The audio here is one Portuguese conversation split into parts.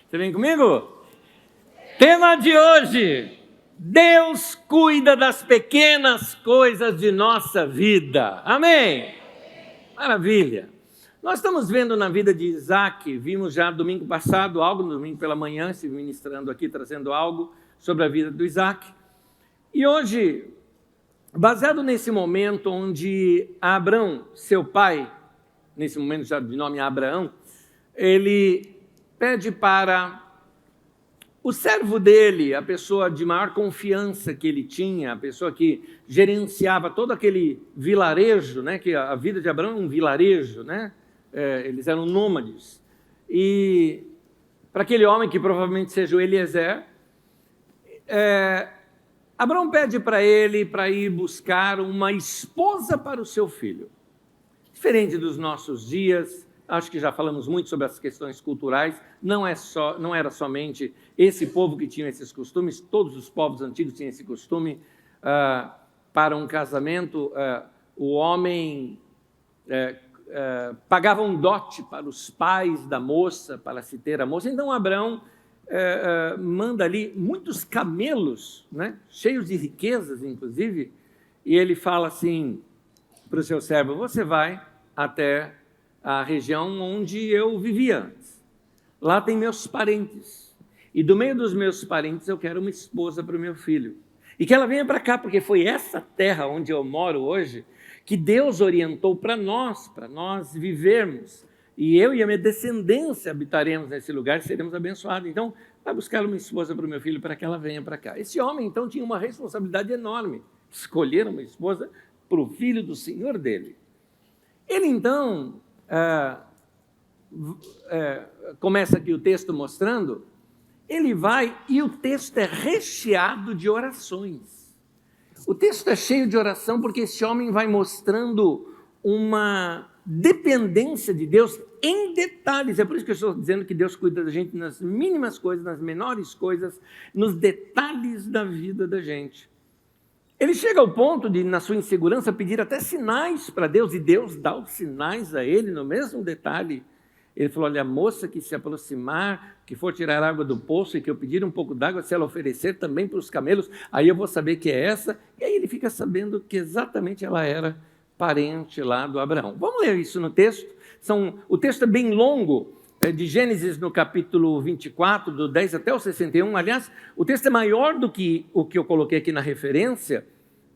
Você vem comigo? Tema de hoje: Deus cuida das pequenas coisas de nossa vida. Amém? Maravilha. Nós estamos vendo na vida de Isaac, vimos já domingo passado algo, no domingo pela manhã, se ministrando aqui, trazendo algo sobre a vida do Isaac. E hoje, baseado nesse momento onde Abrão, seu pai, nesse momento já de nome Abraão, ele pede para o servo dele, a pessoa de maior confiança que ele tinha, a pessoa que gerenciava todo aquele vilarejo, né, que a vida de Abraão é um vilarejo, né? Eles eram nômades. E para aquele homem, que provavelmente seja o Eliezer, Abraão pede para ele para ir buscar uma esposa para o seu filho. Diferente dos nossos dias, acho que já falamos muito sobre as questões culturais, não era somente esse povo que tinha esses costumes, todos os povos antigos tinham esse costume. Para um casamento, o homem pagava um dote para os pais da moça, para se ter a moça. Então Abraão manda ali muitos camelos, né, cheios de riquezas, inclusive, e ele fala assim para o seu servo: você vai até a região onde eu vivia antes. Lá tem meus parentes. E do meio dos meus parentes eu quero uma esposa para o meu filho. E que ela venha para cá, porque foi essa terra onde eu moro hoje que Deus orientou para nós vivermos. E eu e a minha descendência habitaremos nesse lugar e seremos abençoados. Então, vai buscar uma esposa para o meu filho para que ela venha para cá. Esse homem, então, tinha uma responsabilidade enorme. Escolher uma esposa para o filho do senhor dele. Ele, então, começa aqui o texto mostrando, ele vai e o texto é recheado de orações. O texto é cheio de oração porque esse homem vai mostrando uma dependência de Deus em detalhes. É por isso que eu estou dizendo que Deus cuida da gente nas mínimas coisas, nas menores coisas, nos detalhes da vida da gente. Ele chega ao ponto de, na sua insegurança, pedir até sinais para Deus, e Deus dá os sinais a ele no mesmo detalhe. Ele falou: olha, a moça que se aproximar, que for tirar água do poço e que eu pedir um pouco d'água, se ela oferecer também para os camelos, aí eu vou saber que é essa. E aí ele fica sabendo que exatamente ela era parente lá do Abraão. Vamos ler isso no texto. O texto é bem longo, de Gênesis no capítulo 24, do 10 até o 61. Aliás, o texto é maior do que o que eu coloquei aqui na referência,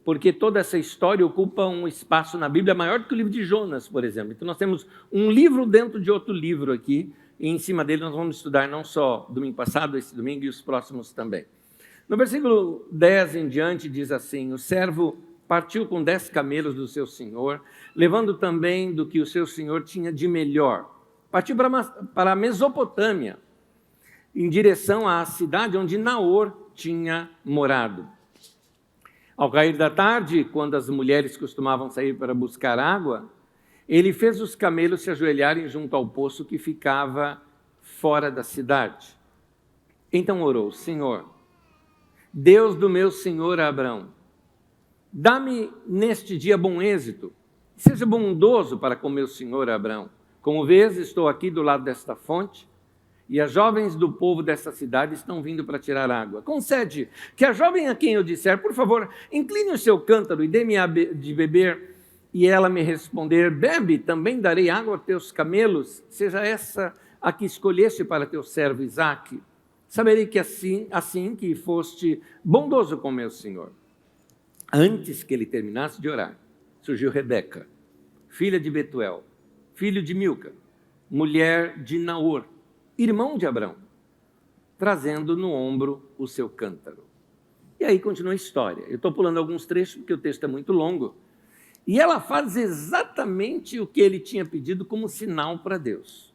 porque toda essa história ocupa um espaço na Bíblia maior do que o livro de Jonas, por exemplo. Então nós temos um livro dentro de outro livro aqui, e em cima dele nós vamos estudar não só domingo passado, esse domingo e os próximos também. No versículo 10 em diante diz assim: o servo partiu com 10 camelos do seu senhor, levando também do que o seu senhor tinha de melhor. Partiu para a Mesopotâmia, em direção à cidade onde Naor tinha morado. Ao cair da tarde, quando as mulheres costumavam sair para buscar água, ele fez os camelos se ajoelharem junto ao poço que ficava fora da cidade. Então orou: Senhor, Deus do meu senhor Abrão, dá-me neste dia bom êxito, seja bondoso para com meu senhor Abrão. Como vês, estou aqui do lado desta fonte, e as jovens do povo dessa cidade estão vindo para tirar água. Concede que a jovem a quem eu disser: por favor, incline o seu cântaro e dê-me de beber, e ela me responder: bebe, também darei água a teus camelos, seja essa a que escolheste para teu servo Isaque. Saberei que assim que foste bondoso com meu senhor. Antes que ele terminasse de orar, surgiu Rebeca, filha de Betuel, filho de Milca, mulher de Naor, irmão de Abrão, trazendo no ombro o seu cântaro. E aí continua a história. Eu estou pulando alguns trechos porque o texto é muito longo. E ela faz exatamente o que ele tinha pedido como sinal para Deus.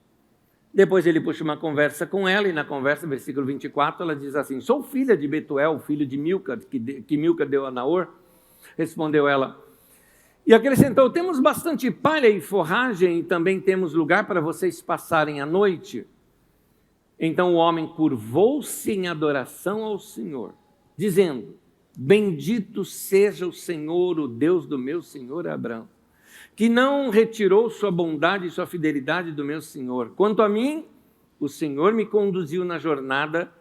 Depois ele puxa uma conversa com ela, e na conversa, versículo 24, ela diz assim: sou filha de Betuel, filho de Milca, que Milca deu a Naor. Respondeu ela, e acrescentou: temos bastante palha e forragem, e também temos lugar para vocês passarem a noite. Então o homem curvou-se em adoração ao Senhor, dizendo: bendito seja o Senhor, o Deus do meu senhor Abrão, que não retirou sua bondade e sua fidelidade do meu senhor. Quanto a mim, o Senhor me conduziu na jornada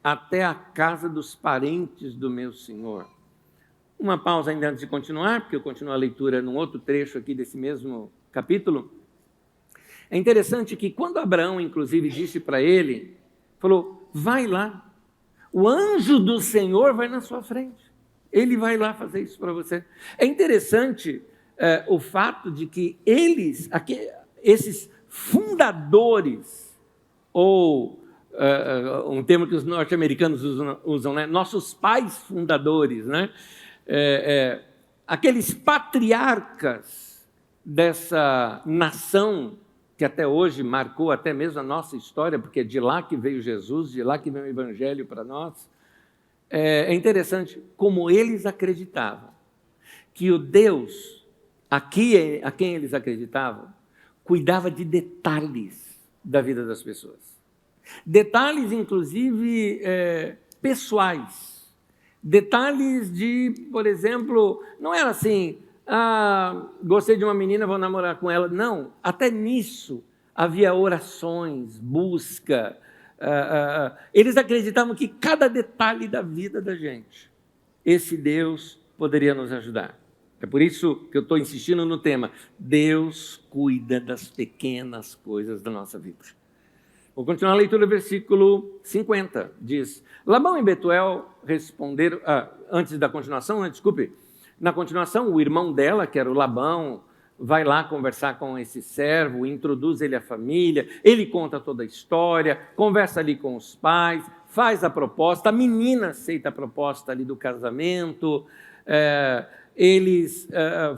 até a casa dos parentes do meu Senhor. Uma pausa ainda antes de continuar, porque eu continuo a leitura num outro trecho aqui desse mesmo capítulo. É interessante que quando Abraão, inclusive, disse para ele, falou, vai lá, o anjo do Senhor vai na sua frente, ele vai lá fazer isso para você. É interessante o fato de que esses fundadores, ou um termo que os norte-americanos usam, né? Nossos pais fundadores, né? Aqueles patriarcas dessa nação que até hoje marcou até mesmo a nossa história, porque é de lá que veio Jesus, de lá que veio o Evangelho para nós. É interessante como eles acreditavam que o Deus, a quem eles acreditavam, cuidava de detalhes da vida das pessoas. Detalhes, inclusive, pessoais. Detalhes de, por exemplo, não era assim, gostei de uma menina, vou namorar com ela. Não, até nisso havia orações, busca. Eles acreditavam que cada detalhe da vida da gente, esse Deus poderia nos ajudar. É por isso que eu estou insistindo no tema, Deus cuida das pequenas coisas da nossa vida. Vou continuar a leitura do versículo 50, diz, Labão e Betuel responderam, antes da continuação, desculpe, na continuação o irmão dela, que era o Labão, vai lá conversar com esse servo, introduz ele à família, ele conta toda a história, conversa ali com os pais, faz a proposta, a menina aceita a proposta ali do casamento, eles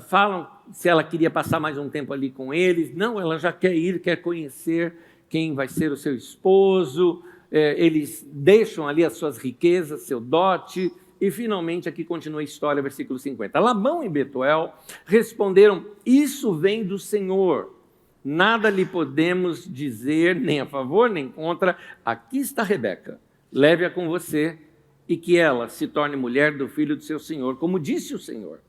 falam se ela queria passar mais um tempo ali com eles, não, ela já quer ir, quer conhecer quem vai ser o seu esposo, eles deixam ali as suas riquezas, seu dote, e finalmente aqui continua a história, versículo 50. Labão e Betuel responderam, isso vem do Senhor, nada lhe podemos dizer, nem a favor, nem contra, aqui está Rebeca, leve-a com você, e que ela se torne mulher do filho do seu senhor, como disse o Senhor.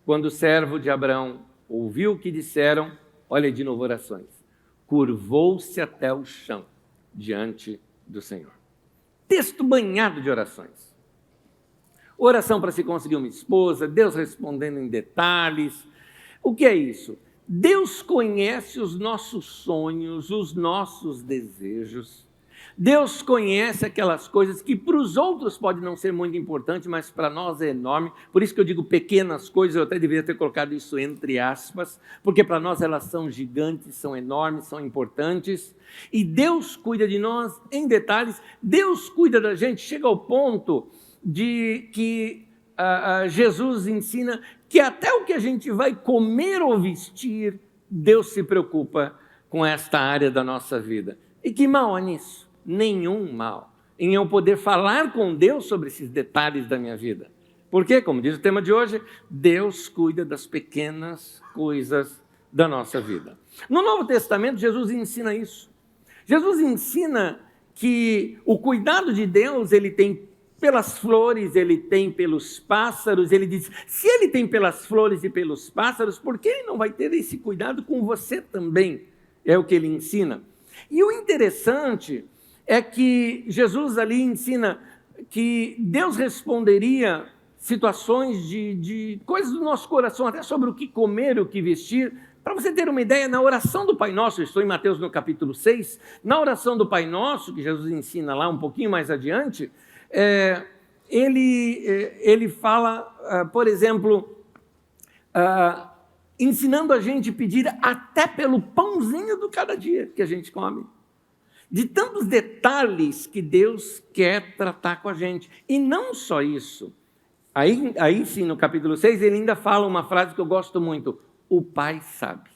Quando o servo de Abraão ouviu o que disseram, olha de novo orações, curvou-se até o chão diante do Senhor. Texto banhado de orações. Oração para se conseguir uma esposa, Deus respondendo em detalhes. O que é isso? Deus conhece os nossos sonhos, os nossos desejos. Deus conhece aquelas coisas que para os outros pode não ser muito importante, mas para nós é enorme. Por isso que eu digo pequenas coisas, eu até deveria ter colocado isso entre aspas, porque para nós elas são gigantes, são enormes, são importantes. E Deus cuida de nós em detalhes, Deus cuida da gente, chega ao ponto de que Jesus ensina que até o que a gente vai comer ou vestir, Deus se preocupa com esta área da nossa vida. E que mal há nisso? Nenhum mal em eu poder falar com Deus sobre esses detalhes da minha vida. Porque, como diz o tema de hoje, Deus cuida das pequenas coisas da nossa vida. No Novo Testamento, Jesus ensina isso. Jesus ensina que o cuidado de Deus, ele tem pelas flores, ele tem pelos pássaros, ele diz, se ele tem pelas flores e pelos pássaros, por que ele não vai ter esse cuidado com você também? É o que ele ensina. E o interessante é que Jesus ali ensina que Deus responderia situações de coisas do nosso coração, até sobre o que comer, o que vestir. Para você ter uma ideia, na oração do Pai Nosso, eu estou em Mateus no capítulo 6, na oração do Pai Nosso, que Jesus ensina lá um pouquinho mais adiante, ele fala, por exemplo, ensinando a gente a pedir até pelo pãozinho do cada dia que a gente come. De tantos detalhes que Deus quer tratar com a gente. E não só isso. Aí sim, no capítulo 6, ele ainda fala uma frase que eu gosto muito. O Pai sabe.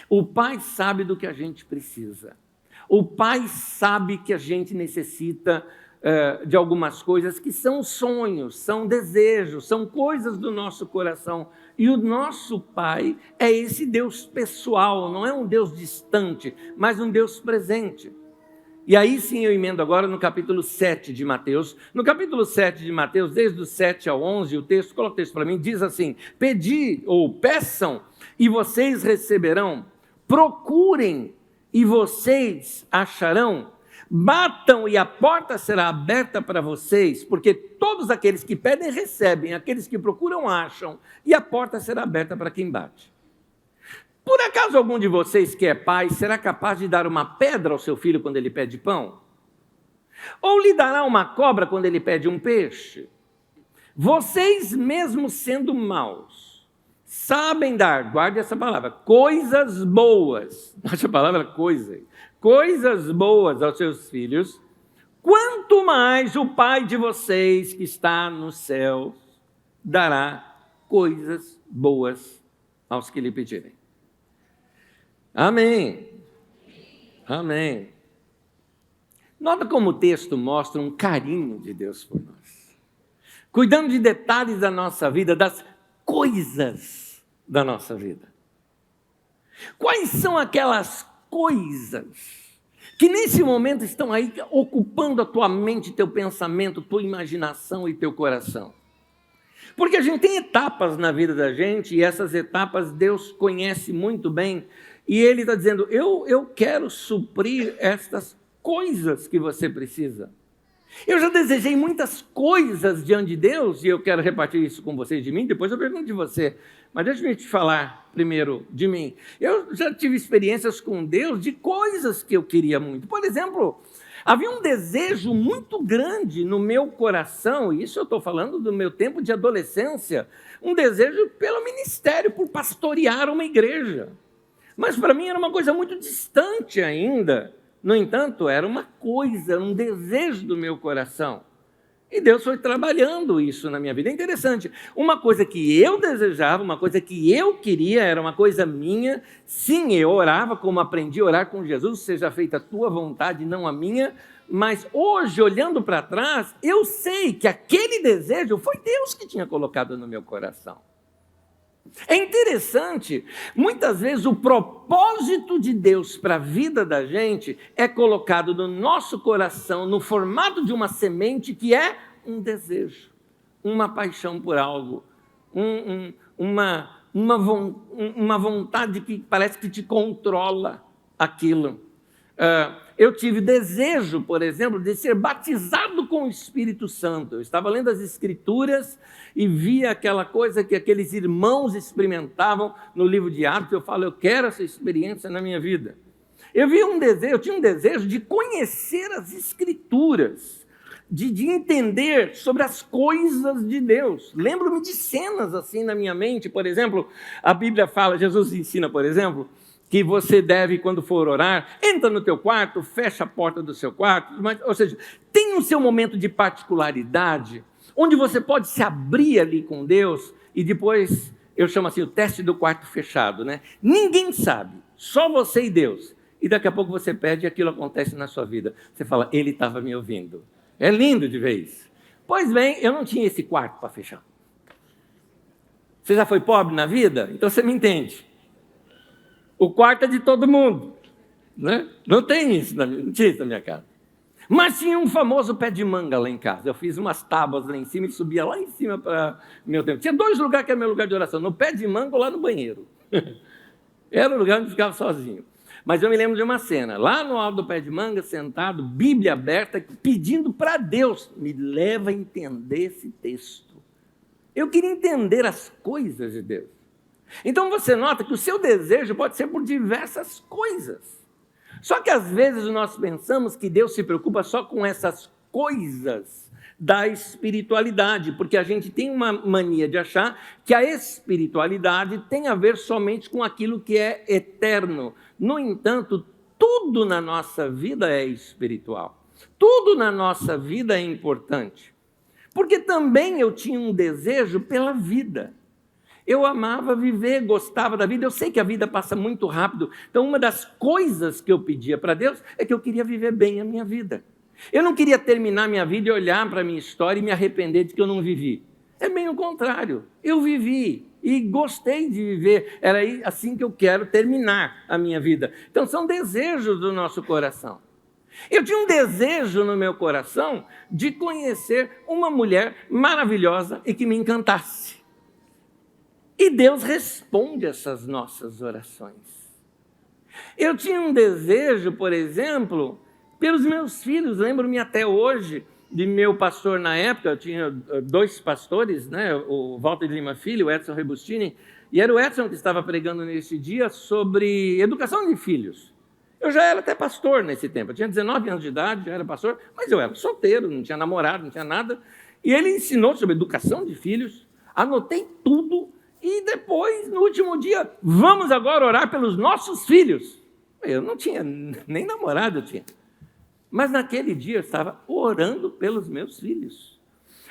O Pai sabe do que a gente precisa. O Pai sabe que a gente necessita de algumas coisas que são sonhos, são desejos, são coisas do nosso coração. E o nosso Pai é esse Deus pessoal, não é um Deus distante, mas um Deus presente. E aí sim eu emendo agora no capítulo 7 de Mateus. No capítulo 7 de Mateus, desde o 7 ao 11, o texto, coloca o texto para mim, diz assim, pedi ou peçam e vocês receberão, procurem e vocês acharão. Batam e a porta será aberta para vocês, porque todos aqueles que pedem recebem, aqueles que procuram acham, e a porta será aberta para quem bate. Por acaso algum de vocês que é pai será capaz de dar uma pedra ao seu filho quando ele pede pão? Ou lhe dará uma cobra quando ele pede um peixe? Vocês mesmos sendo maus, sabem dar, guarde essa palavra, coisas boas, essa palavra coisas boas aos seus filhos, quanto mais o Pai de vocês que está no céu dará coisas boas aos que lhe pedirem. Amém. Amém. Nota como o texto mostra um carinho de Deus por nós, cuidando de detalhes da nossa vida, das coisas da nossa vida. Quais são aquelas coisas que nesse momento estão aí ocupando a tua mente, teu pensamento, tua imaginação e teu coração? Porque a gente tem etapas na vida da gente e essas etapas Deus conhece muito bem e Ele está dizendo, eu quero suprir estas coisas que você precisa. Eu já desejei muitas coisas diante de Deus, e eu quero repartir isso com vocês de mim, depois eu pergunto de você. Mas deixa eu te falar primeiro de mim. Eu já tive experiências com Deus de coisas que eu queria muito. Por exemplo, havia um desejo muito grande no meu coração, e isso eu estou falando do meu tempo de adolescência, um desejo pelo ministério, por pastorear uma igreja. Mas para mim era uma coisa muito distante ainda. No entanto, era uma coisa, um desejo do meu coração. E Deus foi trabalhando isso na minha vida. É interessante, uma coisa que eu desejava, uma coisa que eu queria, era uma coisa minha. Sim, eu orava como aprendi a orar com Jesus, seja feita a tua vontade, não a minha. Mas hoje, olhando para trás, eu sei que aquele desejo foi Deus que tinha colocado no meu coração. É interessante, muitas vezes o propósito de Deus para a vida da gente é colocado no nosso coração, no formato de uma semente que é um desejo, uma paixão por algo, uma vontade que parece que te controla aquilo. Eu tive desejo, por exemplo, de ser batizado com o Espírito Santo. Eu estava lendo as Escrituras e via aquela coisa que aqueles irmãos experimentavam no livro de Atos. Eu falo, eu quero essa experiência na minha vida. Eu tinha um desejo de conhecer as Escrituras, de entender sobre as coisas de Deus. Lembro-me de cenas assim na minha mente, por exemplo, a Bíblia fala, Jesus ensina, por exemplo, que você deve, quando for orar, entra no teu quarto, fecha a porta do seu quarto, ou seja, tem o seu momento de particularidade, onde você pode se abrir ali com Deus, e depois, eu chamo assim, o teste do quarto fechado, né? Ninguém sabe, só você e Deus, e daqui a pouco você pede e aquilo acontece na sua vida, você fala, Ele estava me ouvindo, é lindo de ver isso. Pois bem, eu não tinha esse quarto para fechar. Você já foi pobre na vida? Então você me entende. O quarto é de todo mundo, né? Não tinha isso na minha casa. Mas tinha um famoso pé de manga lá em casa. Eu fiz umas tábuas lá em cima e subia lá em cima para meu tempo. Tinha 2 lugares que era meu lugar de oração, no pé de manga ou lá no banheiro. Era o lugar onde eu ficava sozinho. Mas eu me lembro de uma cena, lá no alto do pé de manga, sentado, Bíblia aberta, pedindo para Deus, me leva a entender esse texto. Eu queria entender as coisas de Deus. Então você nota que o seu desejo pode ser por diversas coisas. Só que às vezes nós pensamos que Deus se preocupa só com essas coisas da espiritualidade, porque a gente tem uma mania de achar que a espiritualidade tem a ver somente com aquilo que é eterno. No entanto, tudo na nossa vida é espiritual. Tudo na nossa vida é importante. Porque também eu tinha um desejo pela vida. Eu amava viver, gostava da vida, eu sei que a vida passa muito rápido, então uma das coisas que eu pedia para Deus é que eu queria viver bem a minha vida. Eu não queria terminar minha vida e olhar para a minha história e me arrepender de que eu não vivi. É bem o contrário, eu vivi e gostei de viver, era assim que eu quero terminar a minha vida. Então são desejos do nosso coração. Eu tinha um desejo no meu coração de conhecer uma mulher maravilhosa e que me encantasse. E Deus responde essas nossas orações. Eu tinha um desejo, por exemplo, pelos meus filhos. Lembro-me até hoje de meu pastor na época. Eu tinha 2 pastores, né? O Walter de Lima Filho, o Edson Rebustini, e era o Edson que estava pregando nesse dia sobre educação de filhos. Eu já era até pastor nesse tempo. Eu tinha 19 anos de idade, já era pastor, mas eu era solteiro, não tinha namorado, não tinha nada. E ele ensinou sobre educação de filhos, anotei tudo, e depois, no último dia, vamos agora orar pelos nossos filhos. Eu não tinha nem namorado, eu tinha. Mas naquele dia eu estava orando pelos meus filhos.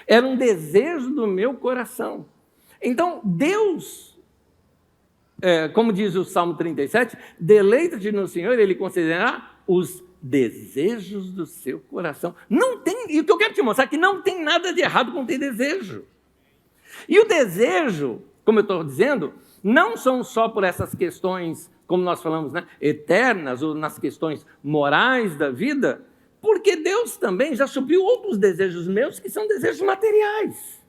Era um desejo do meu coração. Então, Deus, como diz o Salmo 37, deleita-te no Senhor, Ele concederá os desejos do seu coração. Não tem, e o que eu quero te mostrar é que não tem nada de errado com ter desejo. E o desejo, como eu estou dizendo, não são só por essas questões, como nós falamos, né, eternas, ou nas questões morais da vida, porque Deus também já supriu outros desejos meus que são desejos materiais.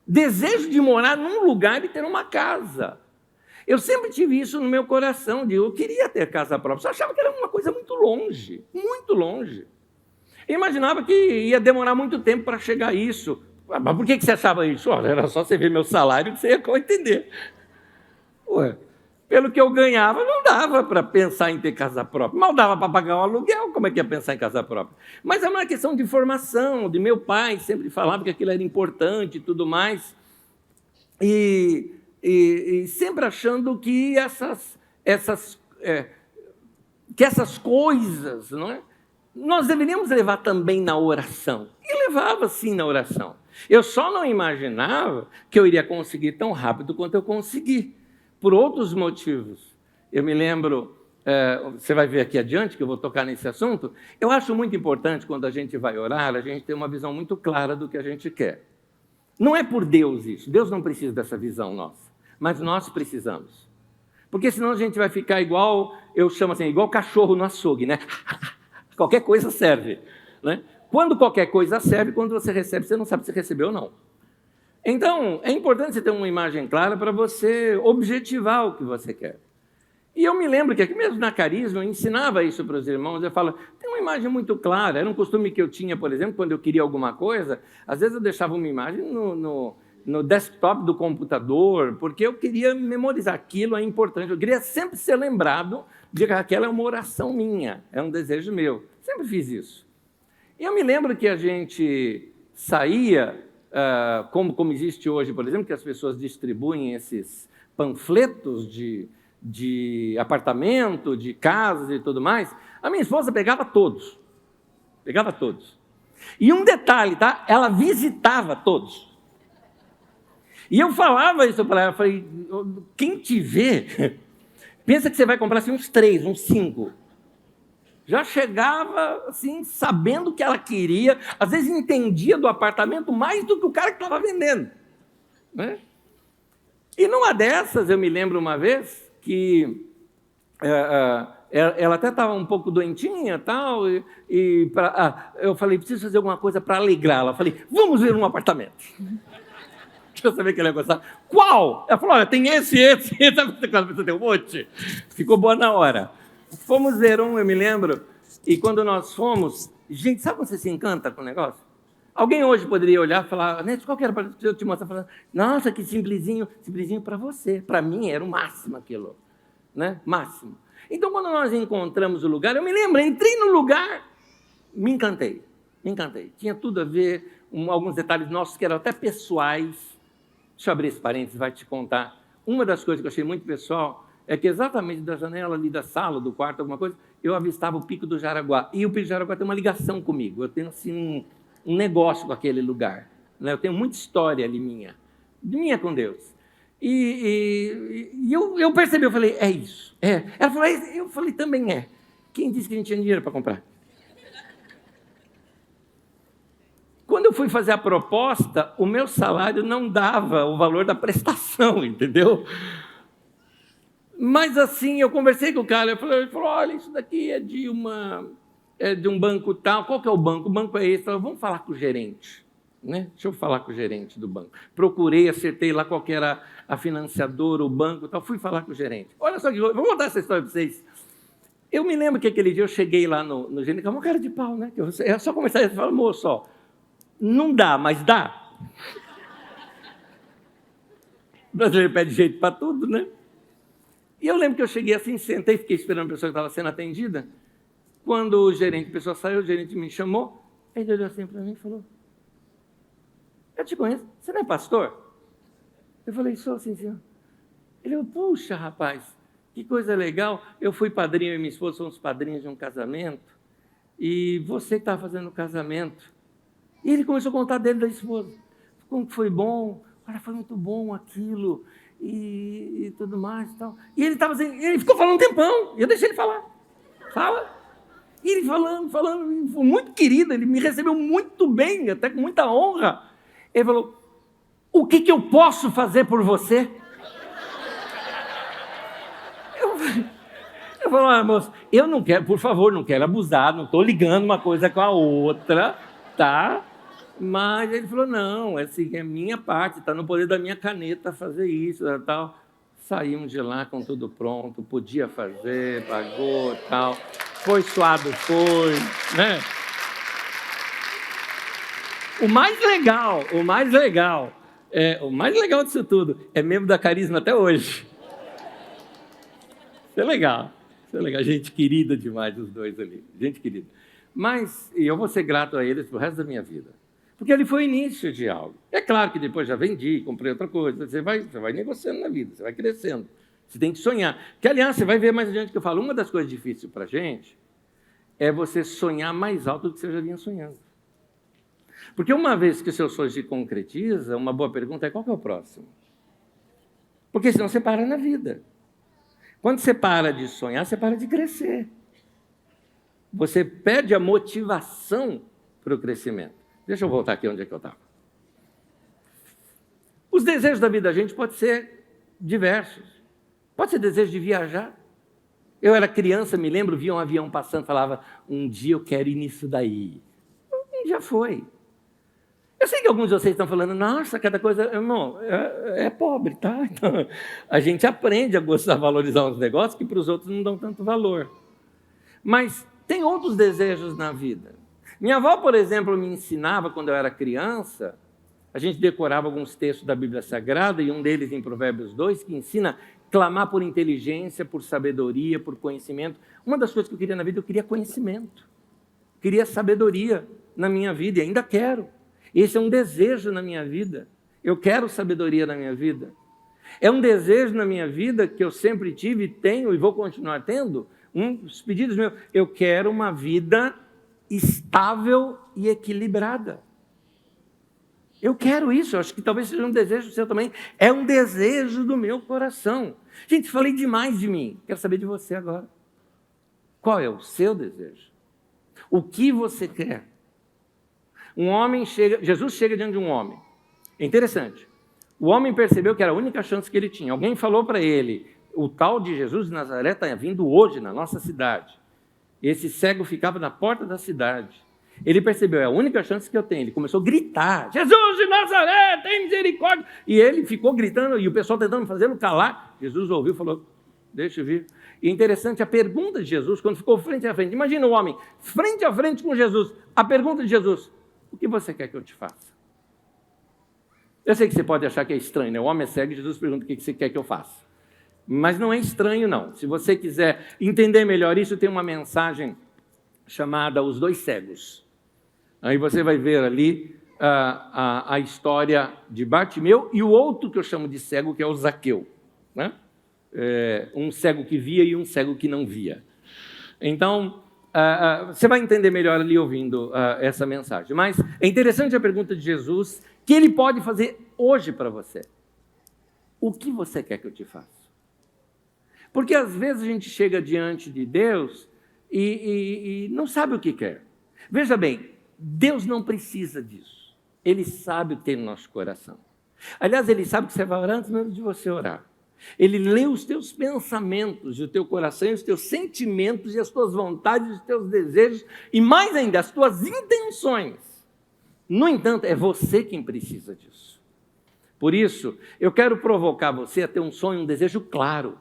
Desejo de morar num lugar e ter uma casa. Eu sempre tive isso no meu coração, eu queria ter casa própria, só achava que era uma coisa muito longe, muito longe. Eu imaginava que ia demorar muito tempo para chegar a isso. Mas por que você achava isso? Olha, era só você ver meu salário que você ia entender. Ué, pelo que eu ganhava, não dava para pensar em ter casa própria. Mal dava para pagar um aluguel, como é que ia pensar em casa própria? Mas é uma questão de formação, de meu pai sempre falava que aquilo era importante e tudo mais. E sempre achando que essas coisas, não é? Nós deveríamos levar também na oração. E levava sim na oração. Eu só não imaginava que eu iria conseguir tão rápido quanto eu consegui, por outros motivos. Eu me lembro, você vai ver aqui adiante que eu vou tocar nesse assunto, eu acho muito importante quando a gente vai orar, a gente ter uma visão muito clara do que a gente quer. Não é por Deus isso, Deus não precisa dessa visão nossa, mas nós precisamos. Porque senão a gente vai ficar igual, eu chamo assim, igual cachorro no açougue, né? Qualquer coisa serve, né? Quando qualquer coisa serve, quando você recebe, você não sabe se recebeu ou não. Então, é importante você ter uma imagem clara para você objetivar o que você quer. E eu me lembro que aqui mesmo na Carisma, eu ensinava isso para os irmãos, eu falo, tem uma imagem muito clara, era um costume que eu tinha, por exemplo, quando eu queria alguma coisa, às vezes eu deixava uma imagem no desktop do computador, porque eu queria memorizar, aquilo é importante, eu queria sempre ser lembrado de que aquela é uma oração minha, é um desejo meu, sempre fiz isso. E eu me lembro que a gente saía, como existe hoje, por exemplo, que as pessoas distribuem esses panfletos de apartamento, de casas e tudo mais, a minha esposa pegava todos. E um detalhe, tá? Ela visitava todos. E eu falava isso para ela, falei, quem te vê, pensa que você vai comprar assim, uns 3, uns 5. Já chegava assim, sabendo o que ela queria, às vezes entendia do apartamento mais do que o cara que estava vendendo, né? E numa dessas, eu me lembro uma vez que ela até estava um pouco doentinha tal, eu falei, preciso fazer alguma coisa para alegrá-la. Eu falei, vamos ver um apartamento. Deixa eu saber que ela ia gostar. Qual? Ela falou, olha, tem esse. Sabe quando você tem um monte? Ficou boa na hora. Fomos ver um, eu me lembro, e quando nós fomos, gente, sabe quando você se encanta com o negócio? Alguém hoje poderia olhar e falar, Neto, qual que era para eu te mostrar? Falar, nossa, que simplesinho para você. Para mim era o máximo aquilo, né? Máximo. Então, quando nós encontramos o lugar, eu me lembro, entrei no lugar, me encantei. Tinha tudo a ver, alguns detalhes nossos que eram até pessoais. Deixa eu abrir esse parênteses, vai te contar. Uma das coisas que eu achei muito pessoal é que exatamente da janela ali da sala, do quarto, alguma coisa, eu avistava o Pico do Jaraguá. E o Pico do Jaraguá tem uma ligação comigo. Eu tenho assim, um negócio com aquele lugar, né? Eu tenho muita história ali minha com Deus. E eu percebi, eu falei, é isso. É. Ela falou, eu falei, também é. Quem disse que a gente tinha dinheiro para comprar? Quando eu fui fazer a proposta, o meu salário não dava o valor da prestação, entendeu? Mas assim, eu conversei com o cara, ele falou, olha, isso daqui é de um banco tal. Qual que é o banco? O banco é esse. Eu falei, vamos falar com o gerente. né? Deixa eu falar com o gerente do banco. Procurei, acertei lá qual que era a financiadora, o banco e tal. Fui falar com o gerente. Olha só, vou contar essa história para vocês. Eu me lembro que aquele dia eu cheguei lá no gerente, que é uma cara de pau, né? É só começar a falar, moço, ó, não dá, mas dá. O brasileiro pede jeito para tudo, né? E eu lembro que eu cheguei assim, sentei, fiquei esperando a pessoa que estava sendo atendida. Quando o gerente, a pessoa saiu, o gerente me chamou, aí ele olhou assim para mim e falou, eu te conheço, você não é pastor? Eu falei, sou sim, senhor. Ele falou, puxa, rapaz, que coisa legal, eu fui padrinho e minha esposa somos padrinhos de um casamento, e você que estava fazendo o casamento. E ele começou a contar dele da esposa, como que foi bom, olha, foi muito bom aquilo, e tudo mais e tal. E ele estava assim, ele ficou falando um tempão, e eu deixei ele falar. Fala. E ele falando, foi muito querido, ele me recebeu muito bem, até com muita honra. Ele falou, o que eu posso fazer por você? Eu falei, olha, moço, eu não quero, por favor, não quero abusar, não estou ligando uma coisa com a outra, tá? Mas ele falou, não, assim, é minha parte, está no poder da minha caneta fazer isso e tal. Saímos de lá com tudo pronto, podia fazer, pagou e tal. Foi suado, foi, né? O mais legal disso tudo é membro da Carisma até hoje. Isso é legal. Gente querida demais os dois ali, gente querida. Mas eu vou ser grato a eles pro resto da minha vida. Porque ele foi o início de algo. É claro que depois já vendi, comprei outra coisa. Você vai negociando na vida, você vai crescendo. Você tem que sonhar. Que, aliás, você vai ver mais adiante que eu falo, uma das coisas difíceis para a gente é você sonhar mais alto do que você já vinha sonhando. Porque uma vez que o seu sonho se concretiza, uma boa pergunta é qual que é o próximo? Porque senão você para na vida. Quando você para de sonhar, você para de crescer. Você perde a motivação para o crescimento. Deixa eu voltar aqui onde é que eu estava. Os desejos da vida da gente podem ser diversos. Pode ser desejo de viajar. Eu era criança, me lembro, via um avião passando, falava, um dia eu quero ir nisso daí. Já foi. Eu sei que alguns de vocês estão falando, nossa, cada coisa... Irmão, é pobre, tá? Então, a gente aprende a gostar, a valorizar uns negócios que para os outros não dão tanto valor. Mas tem outros desejos na vida. Minha avó, por exemplo, me ensinava, quando eu era criança, a gente decorava alguns textos da Bíblia Sagrada, e um deles em Provérbios 2, que ensina clamar por inteligência, por sabedoria, por conhecimento. Uma das coisas que eu queria na vida, eu queria conhecimento. Queria sabedoria na minha vida, e ainda quero. Esse é um desejo na minha vida. Eu quero sabedoria na minha vida. É um desejo na minha vida que eu sempre tive, tenho e vou continuar tendo. Um dos pedidos meus, eu quero uma vida estável e equilibrada. Eu quero isso, eu acho que talvez seja um desejo seu também. É um desejo do meu coração. Gente, falei demais de mim. Quero saber de você agora. Qual é o seu desejo? O que você quer? Jesus chega diante de um homem. É interessante. O homem percebeu que era a única chance que ele tinha. Alguém falou para ele, o tal de Jesus de Nazaré está vindo hoje na nossa cidade. Esse cego ficava na porta da cidade. Ele percebeu, é a única chance que eu tenho. Ele começou a gritar, Jesus de Nazaré, tem misericórdia. E ele ficou gritando, e o pessoal tentando fazê-lo calar. Jesus ouviu e falou, deixa eu vir. E é interessante a pergunta de Jesus, quando ficou frente a frente. Imagina o homem, frente a frente com Jesus. A pergunta de Jesus, o que você quer que eu te faça? Eu sei que você pode achar que é estranho, né? O homem é cego e Jesus pergunta o que você quer que eu faça. Mas não é estranho, não. Se você quiser entender melhor isso, tem uma mensagem chamada Os Dois Cegos. Aí você vai ver ali a história de Bartimeu e o outro que eu chamo de cego, que é o Zaqueu, né? Um cego que via e um cego que não via. Então, você vai entender melhor ali ouvindo essa mensagem. Mas é interessante a pergunta de Jesus, que ele pode fazer hoje para você. O que você quer que eu te faça? Porque às vezes a gente chega diante de Deus e não sabe o que quer. Veja bem, Deus não precisa disso. Ele sabe o que tem no nosso coração. Aliás, Ele sabe que você vai orar antes mesmo de você orar. Ele lê os teus pensamentos, o teu coração, os teus sentimentos e as tuas vontades, os teus desejos e mais ainda, as tuas intenções. No entanto, é você quem precisa disso. Por isso, eu quero provocar você a ter um sonho, um desejo claro.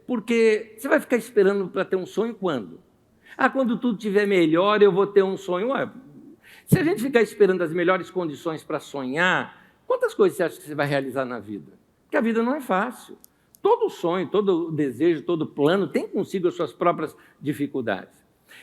Porque você vai ficar esperando para ter um sonho quando? Quando tudo estiver melhor, eu vou ter um sonho. Se a gente ficar esperando as melhores condições para sonhar, quantas coisas você acha que você vai realizar na vida? Porque a vida não é fácil. Todo sonho, todo desejo, todo plano tem consigo as suas próprias dificuldades.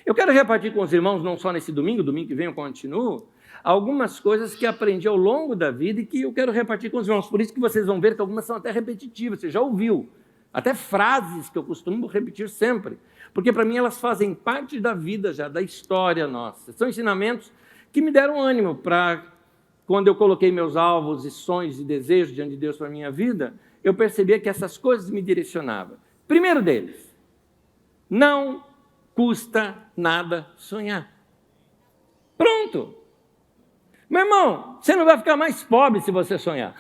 Eu quero repartir com os irmãos, não só nesse domingo que vem eu continuo, algumas coisas que aprendi ao longo da vida e que eu quero repartir com os irmãos. Por isso que vocês vão ver que algumas são até repetitivas, você já ouviu. Até frases que eu costumo repetir sempre. Porque para mim elas fazem parte da vida já, da história nossa. São ensinamentos que me deram ânimo para, quando eu coloquei meus alvos e sonhos e desejos diante de Deus para a minha vida, eu percebia que essas coisas me direcionavam. Primeiro deles, não custa nada sonhar. Pronto. Meu irmão, você não vai ficar mais pobre se você sonhar.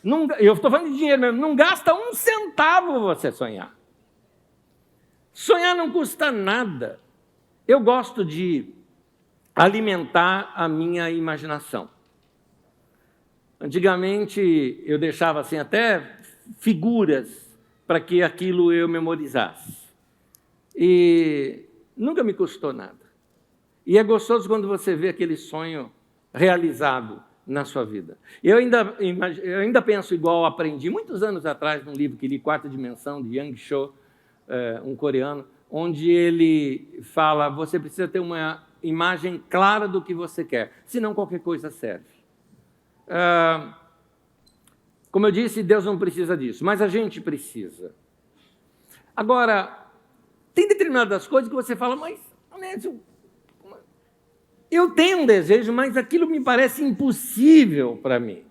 Não, eu estou falando de dinheiro mesmo, não gasta um centavo você sonhar. Sonhar não custa nada. Eu gosto de alimentar a minha imaginação. Antigamente eu deixava assim até figuras para que aquilo eu memorizasse. E nunca me custou nada. E é gostoso quando você vê aquele sonho realizado na sua vida. Eu ainda penso igual aprendi muitos anos atrás num livro que li, Quarta Dimensão, de Yang Cho, um coreano, onde ele fala, você precisa ter uma imagem clara do que você quer, senão qualquer coisa serve. Como eu disse, Deus não precisa disso, mas a gente precisa. Agora, tem determinadas coisas que você fala, mas eu tenho um desejo, mas aquilo me parece impossível para mim.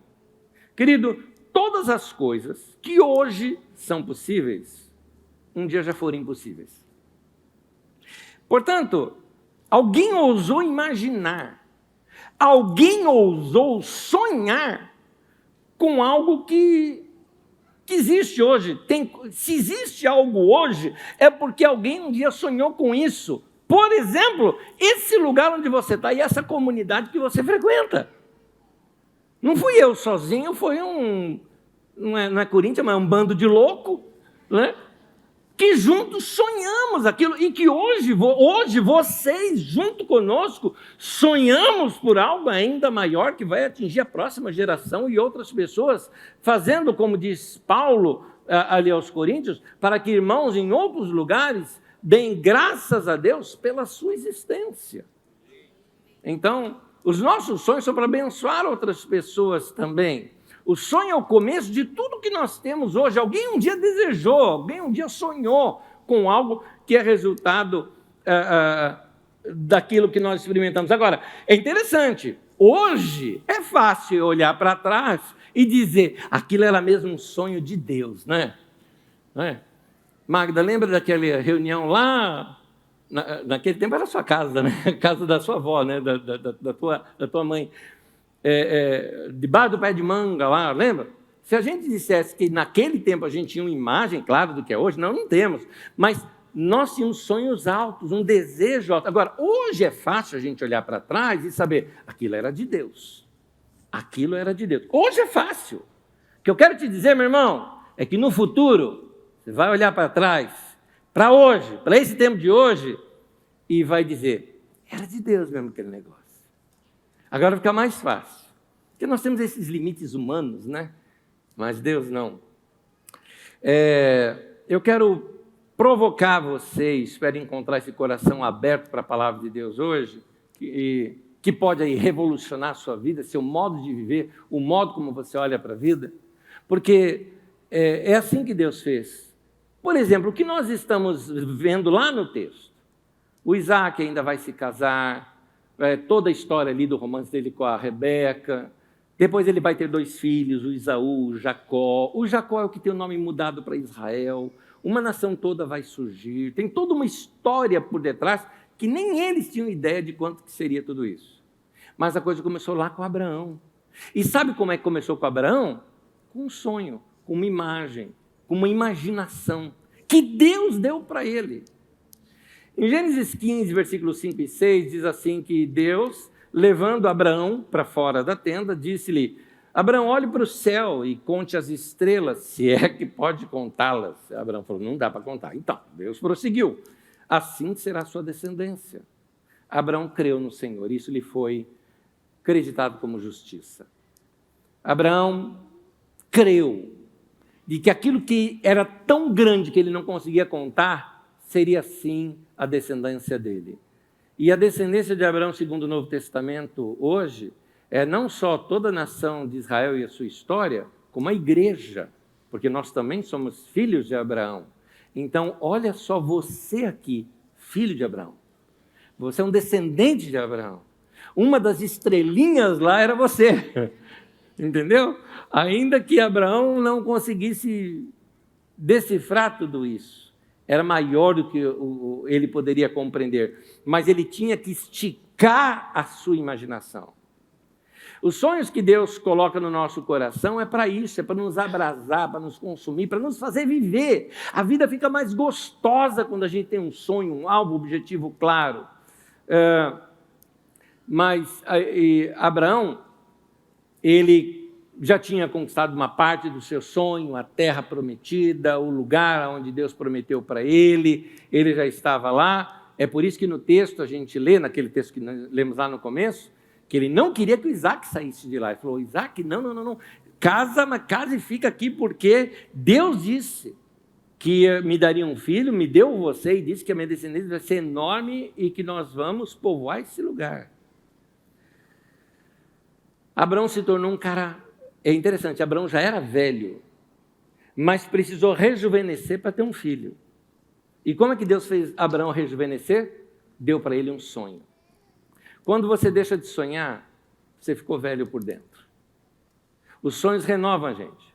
Querido, todas as coisas que hoje são possíveis, um dia já foram impossíveis. Portanto, alguém ousou imaginar, alguém ousou sonhar com algo que existe hoje. Se existe algo hoje, é porque alguém um dia sonhou com isso. Por exemplo, esse lugar onde você está e essa comunidade que você frequenta. Não fui eu sozinho, foi não é Corinthians, mas um bando de louco, né? Que juntos sonhamos aquilo e que hoje vocês, junto conosco, sonhamos por algo ainda maior que vai atingir a próxima geração e outras pessoas, fazendo, como diz Paulo ali aos Coríntios, para que irmãos em outros lugares deem graças a Deus pela sua existência. Então, os nossos sonhos são para abençoar outras pessoas também. O sonho é o começo de tudo que nós temos hoje. Alguém um dia desejou, alguém um dia sonhou com algo que é resultado daquilo que nós experimentamos. Agora, é interessante, hoje é fácil olhar para trás e dizer, aquilo era mesmo um sonho de Deus, né? Não é? Magda, lembra daquela reunião lá? Naquele tempo era a sua casa, né? A casa da sua avó, né? da tua mãe. Debaixo do pé de manga lá, lembra? Se a gente dissesse que naquele tempo a gente tinha uma imagem clara do que é hoje, não temos, mas nós tínhamos sonhos altos, um desejo alto. Agora, hoje é fácil a gente olhar para trás e saber, aquilo era de Deus, aquilo era de Deus. Hoje é fácil. O que eu quero te dizer, meu irmão, é que no futuro, você vai olhar para trás, para hoje, para esse tempo de hoje, e vai dizer, era de Deus mesmo aquele negócio. Agora fica mais fácil, porque nós temos esses limites humanos, né? Mas Deus não. Eu quero provocar você, espero encontrar esse coração aberto para a palavra de Deus hoje, que pode aí revolucionar a sua vida, seu modo de viver, o modo como você olha para a vida, porque é assim que Deus fez. Por exemplo, o que nós estamos vendo lá no texto, o Isaac ainda vai se casar, toda a história ali do romance dele com a Rebeca, depois ele vai ter 2 filhos, o Esaú, o Jacó. O Jacó é o que tem o nome mudado para Israel. Uma nação toda vai surgir. Tem toda uma história por detrás que nem eles tinham ideia de quanto que seria tudo isso. Mas a coisa começou lá com Abraão. E sabe como é que começou com Abraão? Com um sonho, com uma imagem, com uma imaginação que Deus deu para ele. Em Gênesis 15, versículos 5 e 6, diz assim que Deus, levando Abraão para fora da tenda, disse-lhe: Abraão, olhe para o céu e conte as estrelas, se é que pode contá-las. Abraão falou: não dá para contar. Então, Deus prosseguiu: assim será a sua descendência. Abraão creu no Senhor, isso lhe foi acreditado como justiça. Abraão creu de que aquilo que era tão grande que ele não conseguia contar, seria sim a descendência dele. E a descendência de Abraão, segundo o Novo Testamento, hoje, é não só toda a nação de Israel e a sua história, como a igreja, porque nós também somos filhos de Abraão. Então, olha só você aqui, filho de Abraão. Você é um descendente de Abraão. Uma das estrelinhas lá era você. Entendeu? Ainda que Abraão não conseguisse decifrar tudo isso, era maior do que ele poderia compreender, mas ele tinha que esticar a sua imaginação. Os sonhos que Deus coloca no nosso coração é para isso, é para nos abrasar, para nos consumir, para nos fazer viver. A vida fica mais gostosa quando a gente tem um sonho, um alvo, um objetivo claro. Mas Abraão, ele já tinha conquistado uma parte do seu sonho, a terra prometida, o lugar onde Deus prometeu para ele já estava lá. É por isso que no texto a gente lê, naquele texto que nós lemos lá no começo, que ele não queria que o Isaac saísse de lá. Ele falou: Isaac, não, casa e fica aqui, porque Deus disse que me daria um filho, me deu você, e disse que a minha descendência vai ser enorme e que nós vamos povoar esse lugar. Abraão se tornou um cara... É interessante, Abraão já era velho, mas precisou rejuvenescer para ter um filho. E como é que Deus fez Abraão rejuvenescer? Deu para ele um sonho. Quando você deixa de sonhar, você ficou velho por dentro. Os sonhos renovam a gente.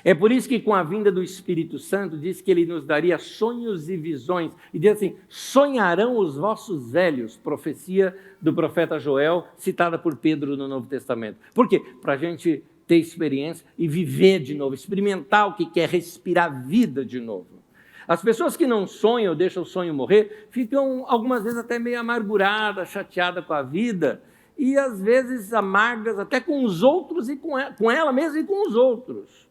É por isso que com a vinda do Espírito Santo, diz que ele nos daria sonhos e visões. E diz assim: sonharão os vossos velhos, profecia do profeta Joel, citada por Pedro no Novo Testamento. Por quê? Para a gente ter experiência e viver de novo, experimentar o que é respirar vida de novo. As pessoas que não sonham, deixam o sonho morrer, ficam algumas vezes até meio amarguradas, chateadas com a vida, e às vezes amargas até com os outros e com ela mesma e com os outros.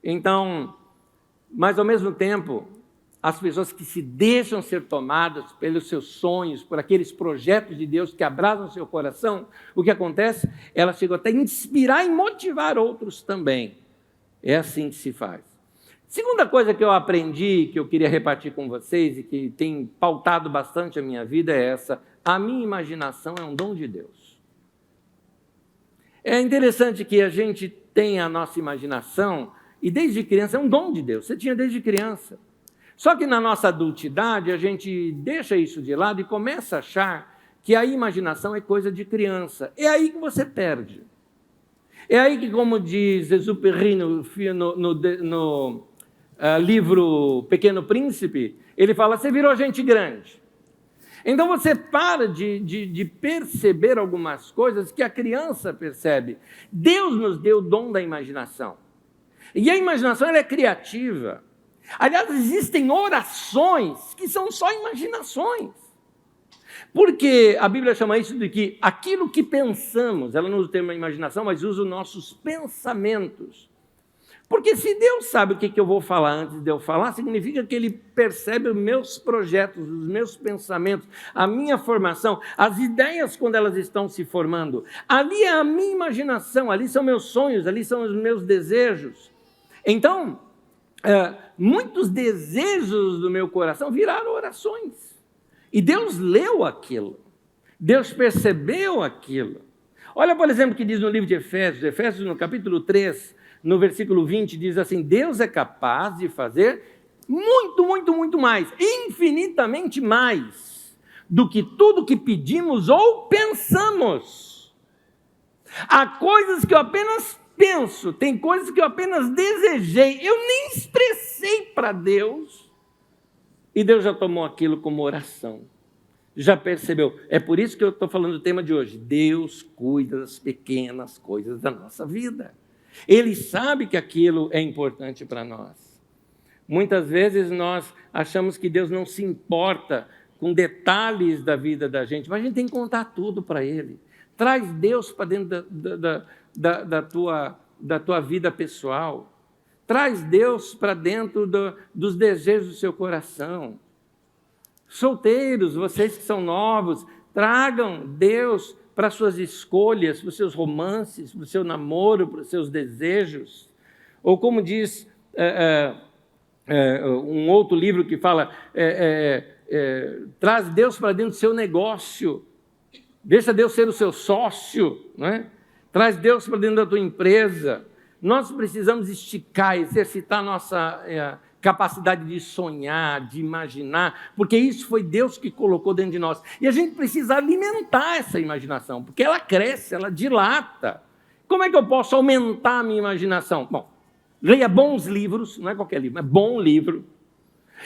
Então, mas ao mesmo tempo, as pessoas que se deixam ser tomadas pelos seus sonhos, por aqueles projetos de Deus que abrasam o seu coração, o que acontece? Elas chegam até a inspirar e motivar outros também. É assim que se faz. Segunda coisa que eu aprendi, que eu queria repartir com vocês e que tem pautado bastante a minha vida é essa: a minha imaginação é um dom de Deus. É interessante que a gente tenha a nossa imaginação, e desde criança é um dom de Deus, você tinha desde criança. Só que na nossa adultidade a gente deixa isso de lado e começa a achar que a imaginação é coisa de criança. É aí que você perde. É aí que, como diz Exupéry no livro Pequeno Príncipe, ele fala: você virou gente grande. Então você para de perceber algumas coisas que a criança percebe. Deus nos deu o dom da imaginação. E a imaginação, ela é criativa. Aliás, existem orações que são só imaginações. Porque a Bíblia chama isso de que aquilo que pensamos, ela não usa o termo imaginação, mas usa os nossos pensamentos. Porque se Deus sabe o que eu vou falar antes de eu falar, significa que Ele percebe os meus projetos, os meus pensamentos, a minha formação, as ideias quando elas estão se formando. Ali é a minha imaginação, ali são meus sonhos, ali são os meus desejos. Então, muitos desejos do meu coração viraram orações. E Deus leu aquilo. Deus percebeu aquilo. Olha, por exemplo, o que diz no livro de Efésios no capítulo 3, no versículo 20, diz assim: Deus é capaz de fazer muito mais, infinitamente mais, do que tudo que pedimos ou pensamos. Há coisas que eu apenas penso, tem coisas que eu apenas desejei, eu nem expressei para Deus, e Deus já tomou aquilo como oração, já percebeu. É por isso que eu estou falando do tema de hoje: Deus cuida das pequenas coisas da nossa vida. Ele sabe que aquilo é importante para nós. Muitas vezes nós achamos que Deus não se importa com detalhes da vida da gente, mas a gente tem que contar tudo para Ele. Traz Deus para dentro da tua vida pessoal. Traz Deus para dentro dos desejos do seu coração. Solteiros, vocês que são novos, tragam Deus para as suas escolhas, para os seus romances, para o seu namoro, para os seus desejos. Ou como diz um outro livro que fala, traz Deus para dentro do seu negócio, deixa Deus ser o seu sócio, não é? Traz Deus para dentro da tua empresa. Nós precisamos esticar, exercitar nossa capacidade de sonhar, de imaginar, porque isso foi Deus que colocou dentro de nós. E a gente precisa alimentar essa imaginação, porque ela cresce, ela dilata. Como é que eu posso aumentar a minha imaginação? Bom, leia bons livros, não é qualquer livro, é bom livro.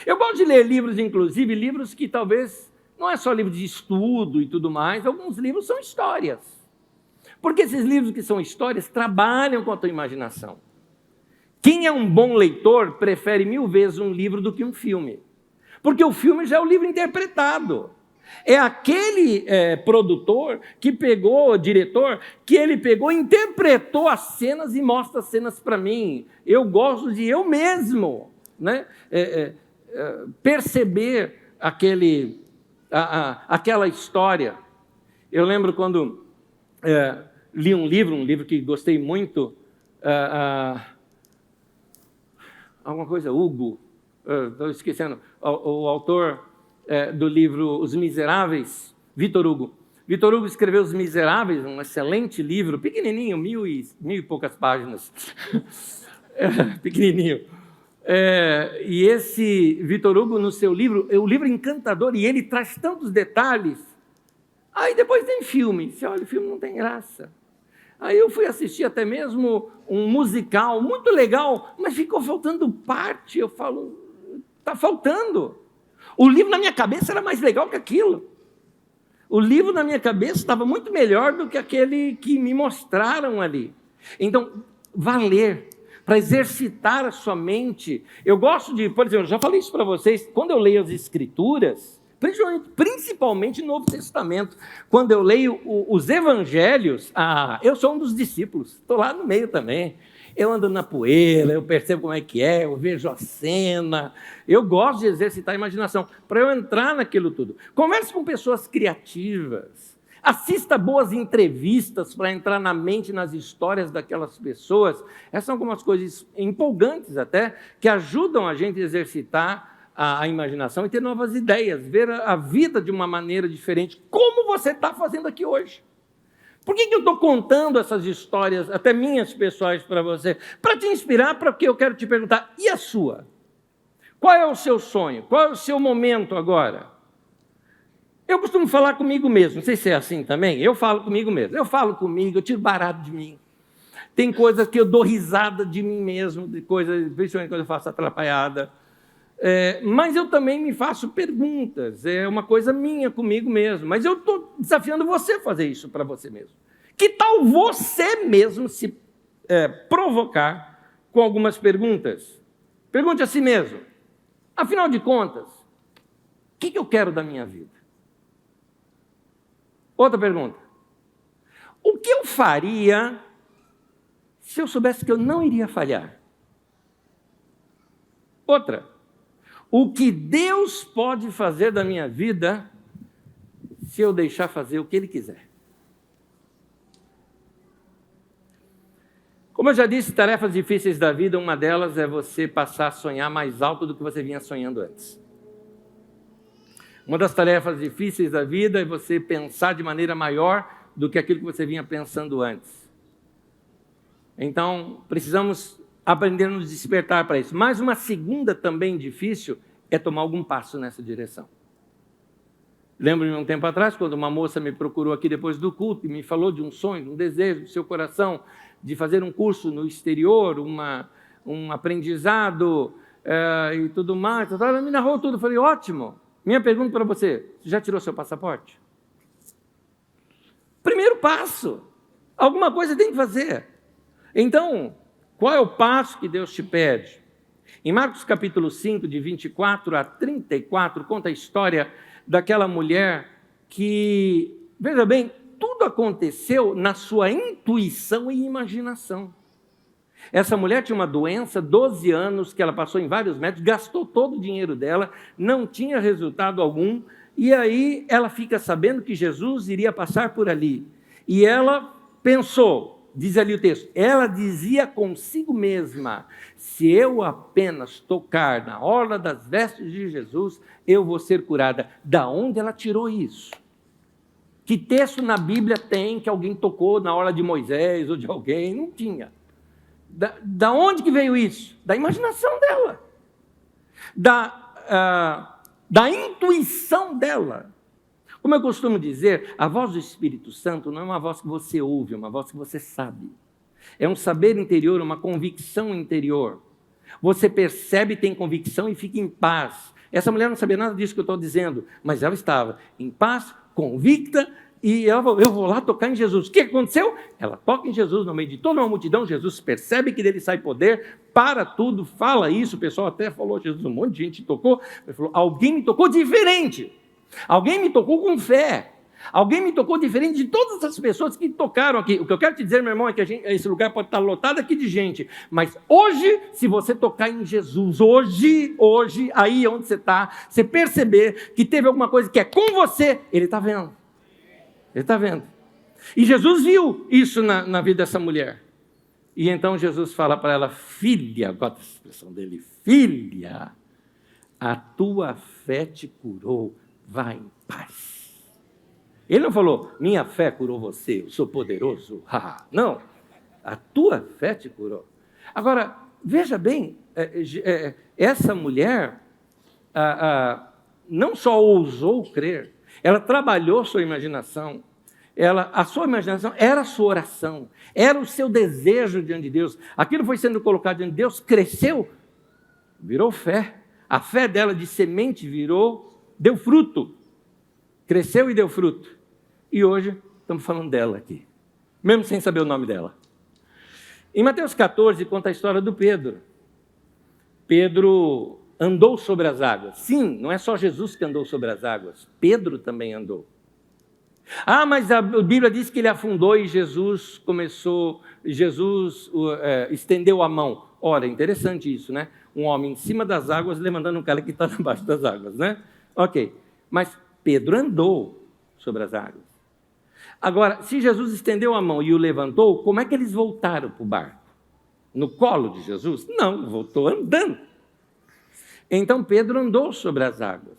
Eu gosto de ler livros, inclusive, livros que talvez não é só livro de estudo e tudo mais, alguns livros são histórias. Porque esses livros que são histórias trabalham com a tua imaginação. Quem é um bom leitor prefere 1000 vezes um livro do que um filme. Porque o filme já é o livro interpretado. É aquele produtor que pegou, diretor, que ele pegou, interpretou as cenas e mostra as cenas para mim. Eu gosto de eu mesmo, né? Perceber aquela história. Eu lembro quando li um livro que gostei muito, alguma coisa, Hugo, estou esquecendo, o autor do livro Os Miseráveis, Victor Hugo. Victor Hugo escreveu Os Miseráveis, um excelente livro, pequenininho, mil e poucas páginas, pequenininho. E esse Victor Hugo, no seu livro, é um livro encantador, e ele traz tantos detalhes. Aí depois tem filme, você olha, o filme não tem graça. Aí eu fui assistir até mesmo um musical muito legal, mas ficou faltando parte. Eu falo, está faltando. O livro na minha cabeça era mais legal que aquilo. O livro na minha cabeça estava muito melhor do que aquele que me mostraram ali. Então, vá ler, para exercitar a sua mente. Eu gosto de, por exemplo, já falei isso para vocês, quando eu leio as Escrituras, principalmente no Novo Testamento, quando eu leio os Evangelhos, eu sou um dos discípulos, estou lá no meio também. Eu ando na poeira, eu percebo como é que é, eu vejo a cena. Eu gosto de exercitar a imaginação para eu entrar naquilo tudo. Converse com pessoas criativas. Assista boas entrevistas para entrar na mente, nas histórias daquelas pessoas. Essas são algumas coisas empolgantes até, que ajudam a gente a exercitar a imaginação e ter novas ideias, ver a vida de uma maneira diferente, como você está fazendo aqui hoje. Por que eu estou contando essas histórias, até minhas pessoais, para você? Para te inspirar, para que eu quero te perguntar, e a sua? Qual é o seu sonho? Qual é o seu momento agora? Eu costumo falar comigo mesmo, não sei se é assim também, eu falo comigo mesmo. Eu falo comigo, eu tiro barato de mim. Tem coisas que eu dou risada de mim mesmo, de coisas, principalmente quando eu faço atrapalhada. Mas eu também me faço perguntas, é uma coisa minha comigo mesmo, mas eu estou desafiando você a fazer isso para você mesmo. Que tal você mesmo se provocar com algumas perguntas? Pergunte a si mesmo, afinal de contas, o que eu quero da minha vida? Outra pergunta, o que eu faria se eu soubesse que eu não iria falhar? Outra, o que Deus pode fazer da minha vida se eu deixar fazer o que Ele quiser? Como eu já disse, tarefas difíceis da vida, uma delas é você passar a sonhar mais alto do que você vinha sonhando antes. Uma das tarefas difíceis da vida é você pensar de maneira maior do que aquilo que você vinha pensando antes. Então, precisamos aprender a nos despertar para isso. Mas uma segunda também difícil é tomar algum passo nessa direção. Lembro-me um tempo atrás, quando uma moça me procurou aqui depois do culto e me falou de um sonho, de um desejo do seu coração, de fazer um curso no exterior, um aprendizado e tudo mais. Ela me narrou tudo, eu falei, ótimo. Minha pergunta para você, você já tirou seu passaporte? Primeiro passo, alguma coisa tem que fazer. Então, qual é o passo que Deus te pede? Em Marcos capítulo 5, de 24 a 34, conta a história daquela mulher que, veja bem, tudo aconteceu na sua intuição e imaginação. Essa mulher tinha uma doença, 12 anos, que ela passou em vários médicos, gastou todo o dinheiro dela, não tinha resultado algum, e aí ela fica sabendo que Jesus iria passar por ali. E ela pensou, diz ali o texto, ela dizia consigo mesma, se eu apenas tocar na orla das vestes de Jesus, eu vou ser curada. Da onde ela tirou isso? Que texto na Bíblia tem que alguém tocou na orla de Moisés ou de alguém? Não tinha. Da onde que veio isso? Da imaginação dela. Da intuição dela. Como eu costumo dizer, a voz do Espírito Santo não é uma voz que você ouve, é uma voz que você sabe. É um saber interior, uma convicção interior. Você percebe, tem convicção e fica em paz. Essa mulher não sabia nada disso que eu estou dizendo, mas ela estava em paz, convicta, e ela falou, eu vou lá tocar em Jesus. O que aconteceu? Ela toca em Jesus no meio de toda uma multidão, Jesus percebe que dele sai poder, para tudo, fala isso, o pessoal até falou, Jesus, um monte de gente tocou, ele falou, alguém me tocou diferente, alguém me tocou com fé, alguém me tocou diferente de todas as pessoas que tocaram aqui. O que eu quero te dizer, meu irmão, é que esse lugar pode estar lotado aqui de gente, mas hoje, se você tocar em Jesus, hoje, aí onde você está, você perceber que teve alguma coisa que é com você, Ele está vendo. Ele está vendo. E Jesus viu isso na vida dessa mulher. E então Jesus fala para ela, filha, gosta da expressão dele, filha, a tua fé te curou, vai em paz. Ele não falou, minha fé curou você, eu sou poderoso. Não, a tua fé te curou. Agora, veja bem, essa mulher não só ousou crer, ela trabalhou sua imaginação, a sua imaginação era a sua oração, era o seu desejo diante de Deus, aquilo foi sendo colocado diante de Deus, cresceu, virou fé, a fé dela de semente deu fruto, cresceu e deu fruto, e hoje estamos falando dela aqui, mesmo sem saber o nome dela. Em Mateus 14 conta a história do Pedro. Pedro andou sobre as águas. Sim, não é só Jesus que andou sobre as águas. Pedro também andou. Mas a Bíblia diz que ele afundou e Jesus estendeu a mão. Ora, interessante isso, né? Um homem em cima das águas levantando um cara que está debaixo das águas, né? Ok, mas Pedro andou sobre as águas. Agora, se Jesus estendeu a mão e o levantou, como é que eles voltaram para o barco? No colo de Jesus? Não, voltou andando. Então Pedro andou sobre as águas.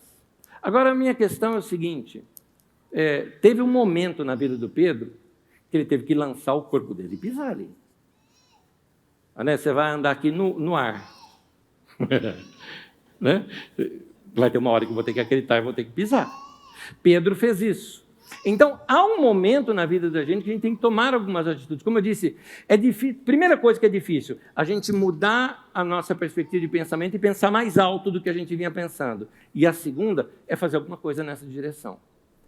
Agora a minha questão é o seguinte, teve um momento na vida do Pedro que ele teve que lançar o corpo dele e pisar ali. Você vai andar aqui no ar. Né? Vai ter uma hora que eu vou ter que acreditar e vou ter que pisar. Pedro fez isso. Então, há um momento na vida da gente que a gente tem que tomar algumas atitudes. Como eu disse, é difícil. Primeira coisa que é difícil, a gente mudar a nossa perspectiva de pensamento e pensar mais alto do que a gente vinha pensando. E a segunda é fazer alguma coisa nessa direção.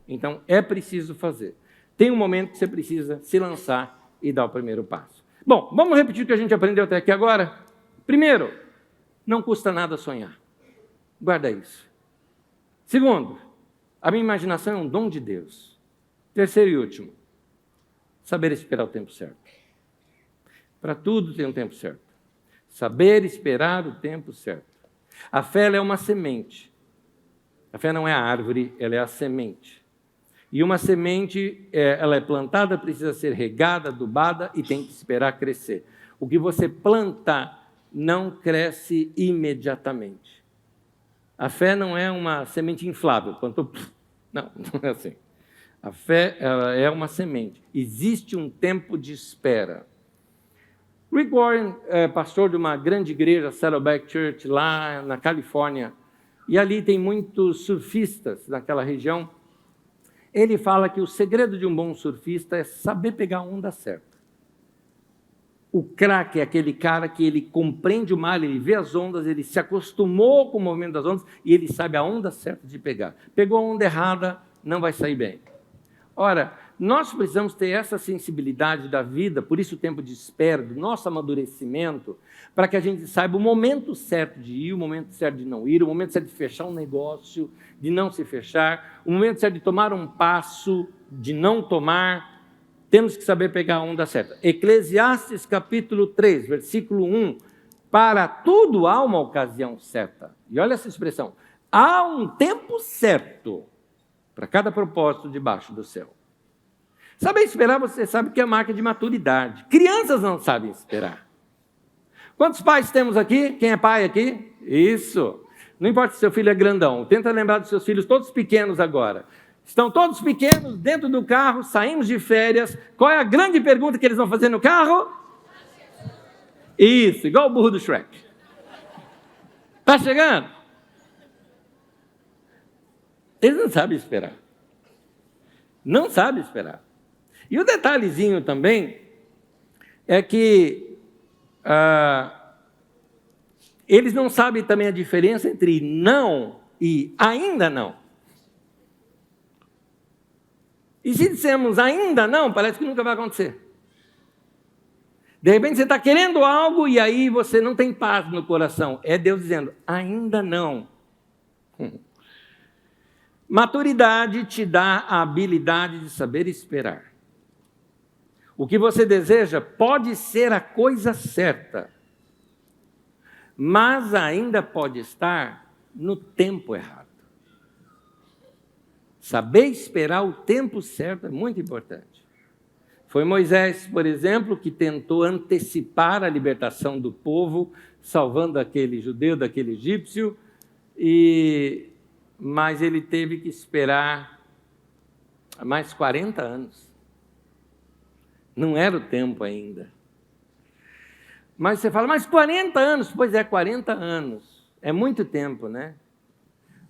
Então, é preciso fazer. Tem um momento que você precisa se lançar e dar o primeiro passo. Bom, vamos repetir o que a gente aprendeu até aqui agora? Primeiro, não custa nada sonhar. Guarda isso. Segundo, a minha imaginação é um dom de Deus. Terceiro e último, saber esperar o tempo certo. Para tudo tem um tempo certo. Saber esperar o tempo certo. A fé ela é uma semente. A fé não é a árvore, ela é a semente. E uma semente, ela é plantada, precisa ser regada, adubada e tem que esperar crescer. O que você plantar não cresce imediatamente. A fé não é uma semente inflável. Não é assim. A fé ela é uma semente. Existe um tempo de espera. Rick Warren é pastor de uma grande igreja, Saddleback Church, lá na Califórnia. E ali tem muitos surfistas naquela região. Ele fala que o segredo de um bom surfista é saber pegar a onda certa. O craque é aquele cara que ele compreende o mar, ele vê as ondas, ele se acostumou com o movimento das ondas e ele sabe a onda certa de pegar. Pegou a onda errada, não vai sair bem. Ora, nós precisamos ter essa sensibilidade da vida, por isso o tempo de espera, do nosso amadurecimento, para que a gente saiba o momento certo de ir, o momento certo de não ir, o momento certo de fechar um negócio, de não se fechar, o momento certo de tomar um passo, de não tomar. Temos que saber pegar a onda certa. Eclesiastes capítulo 3, versículo 1. Para tudo há uma ocasião certa. E olha essa expressão. Há um tempo certo para cada propósito debaixo do céu. Saber esperar, você sabe que é marca de maturidade. Crianças não sabem esperar. Quantos pais temos aqui? Quem é pai aqui? Isso. Não importa se seu filho é grandão. Tenta lembrar dos seus filhos todos pequenos agora. Estão todos pequenos, dentro do carro, saímos de férias. Qual é a grande pergunta que eles vão fazer no carro? Isso, igual o burro do Shrek. Está chegando? Eles não sabem esperar. Não sabem esperar. E o detalhezinho também é que eles não sabem também a diferença entre não e ainda não. E se dissermos ainda não, parece que nunca vai acontecer. De repente você está querendo algo e aí você não tem paz no coração. É Deus dizendo, ainda não. Maturidade te dá a habilidade de saber esperar. O que você deseja pode ser a coisa certa, mas ainda pode estar no tempo errado. Saber esperar o tempo certo é muito importante. Foi Moisés, por exemplo, que tentou antecipar a libertação do povo, salvando aquele judeu daquele egípcio, mas ele teve que esperar mais 40 anos. Não era o tempo ainda. Mas você fala, mas 40 anos? Pois é, 40 anos. É muito tempo, né?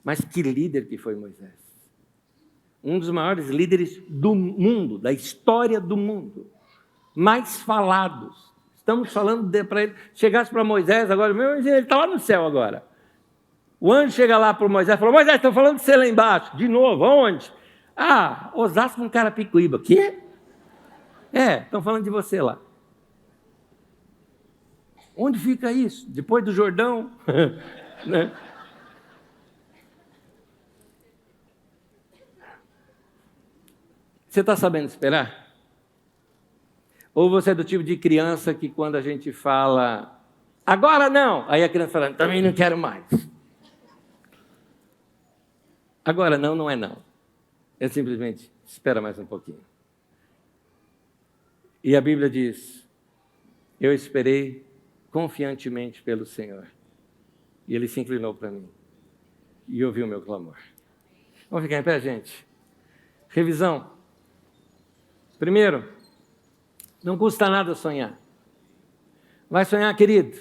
Mas que líder que foi Moisés. Um dos maiores líderes do mundo, da história do mundo. Mais falados. Estamos falando para ele. Chegasse para Moisés agora, ele está lá no céu agora. O anjo chega lá para Moisés e falou, Moisés, estão falando de você lá embaixo. De novo, aonde? Osasco com Carapicuíba. Quê? Estão falando de você lá. Onde fica isso? Depois do Jordão? Né? Você está sabendo esperar? Ou você é do tipo de criança que quando a gente fala, agora não, aí a criança fala, também não quero mais. Agora não, não é não. É simplesmente, espera mais um pouquinho. E a Bíblia diz, eu esperei confiantemente pelo Senhor. E Ele se inclinou para mim. E ouviu o meu clamor. Vamos ficar em pé, gente? Revisão. Primeiro, não custa nada sonhar. Vai sonhar, querido?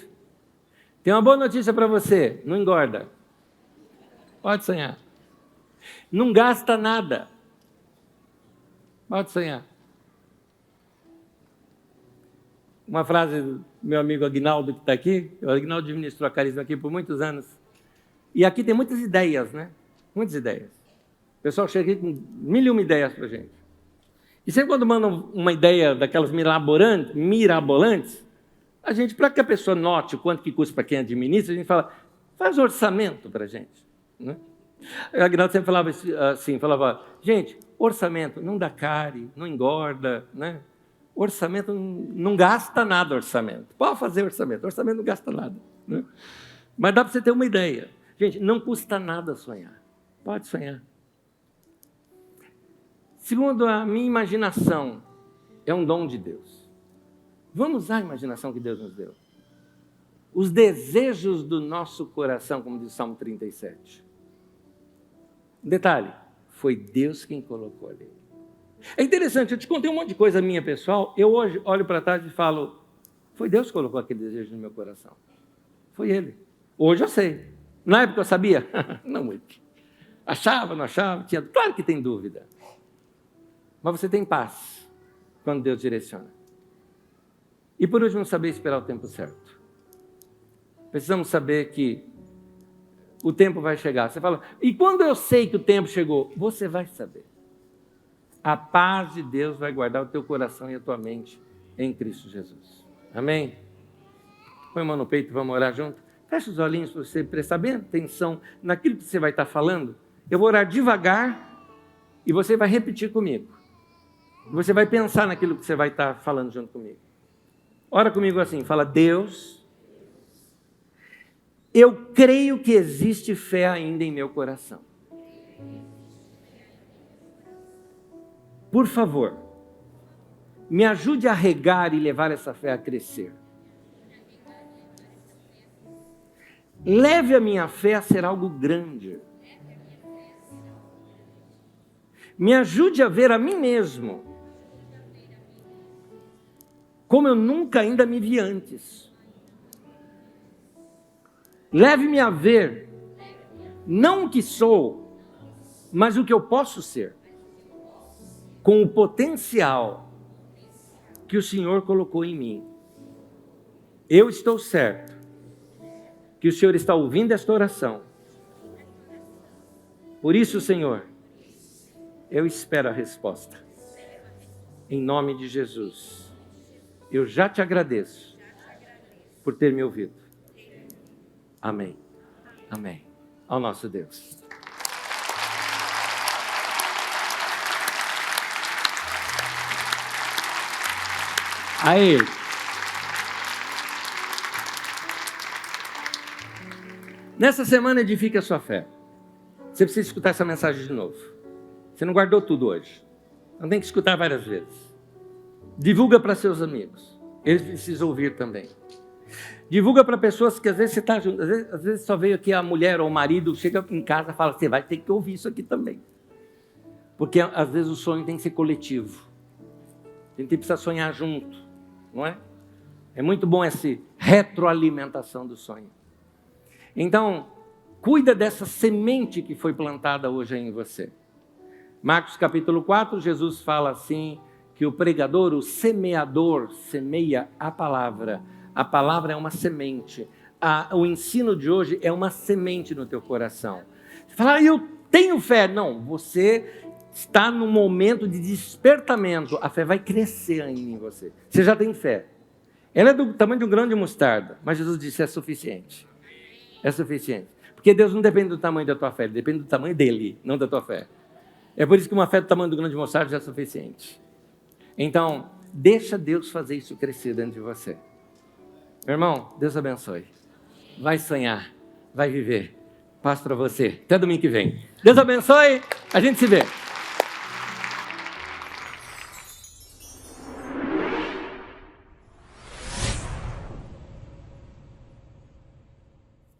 Tem uma boa notícia para você, não engorda. Pode sonhar. Não gasta nada. Pode sonhar. Uma frase do meu amigo Aguinaldo, que está aqui. O Aguinaldo administrou a Carisma aqui por muitos anos. E aqui tem muitas ideias, né? Muitas ideias. O pessoal chega aqui com 1001 ideias para a gente. E sempre quando mandam uma ideia daquelas mirabolantes, a gente, para que a pessoa note o quanto que custa para quem administra, a gente fala, faz orçamento para a gente. Né? O Aguinaldo sempre falava assim, gente, orçamento não dá cárie, não engorda, né? Orçamento não gasta nada, orçamento. Pode fazer orçamento não gasta nada. Né? Mas dá para você ter uma ideia. Gente, não custa nada sonhar. Pode sonhar. Segundo a minha imaginação, é um dom de Deus. Vamos usar a imaginação que Deus nos deu. Os desejos do nosso coração, como diz o Salmo 37. Detalhe, foi Deus quem colocou ali. É interessante, eu te contei um monte de coisa minha pessoal, eu hoje olho para trás e falo, foi Deus que colocou aquele desejo no meu coração. Foi Ele. Hoje eu sei. Na época eu sabia? Não muito. Achava, não achava? Claro que tem dúvida. Mas você tem paz quando Deus direciona. E por último, saber esperar o tempo certo. Precisamos saber que o tempo vai chegar. Você fala, e quando eu sei que o tempo chegou? Você vai saber. a paz de Deus vai guardar o teu coração e a tua mente em Cristo Jesus. Amém? Põe a mão no peito e vamos orar junto. Fecha os olhinhos para você prestar bem atenção naquilo que você vai estar falando. Eu vou orar devagar e você vai repetir comigo. Você vai pensar naquilo que você vai estar falando junto comigo. Ora comigo assim, fala: Deus, eu creio que existe fé ainda em meu coração. Por favor, me ajude a regar e levar essa fé a crescer. Leve a minha fé a ser algo grande. Me ajude a ver a mim mesmo como eu nunca ainda me vi antes. Leve-me a ver não o que sou, mas o que eu posso ser, com o potencial que o Senhor colocou em mim. Eu estou certo que o Senhor está ouvindo esta oração. Por isso, Senhor, eu espero a resposta. Em nome de Jesus, eu já te agradeço por ter me ouvido. Amém. Amém. Ao nosso Deus. Aí. Nessa semana edifique a sua fé. Você precisa escutar essa mensagem de novo. Você não guardou tudo hoje. Não tem que escutar várias vezes. Divulga para seus amigos. Eles precisam ouvir também. Divulga para pessoas que às vezes você está junto. Às vezes só veio aqui a mulher ou o marido, chega em casa e fala: você vai ter que ouvir isso aqui também. Porque às vezes o sonho tem que ser coletivo. A gente precisa sonhar junto, não é? É muito bom essa retroalimentação do sonho. Então, cuida dessa semente que foi plantada hoje em você. Marcos capítulo 4, Jesus fala assim, que o pregador, o semeador, semeia a palavra. A palavra é uma semente. O ensino de hoje é uma semente no teu coração. Você fala: eu tenho fé. Não, você está num momento de despertamento. A fé vai crescer ainda em você. Você já tem fé. Ela é do tamanho de um grão de mostarda, mas Jesus disse: é suficiente. É suficiente. Porque Deus não depende do tamanho da tua fé, ele depende do tamanho dele, não da tua fé. É por isso que uma fé do tamanho do grão de mostarda já é suficiente. Então, deixa Deus fazer isso crescer dentro de você. Meu irmão, Deus abençoe. Vai sonhar, vai viver. Paz para você. Até domingo que vem. Deus abençoe, a gente se vê.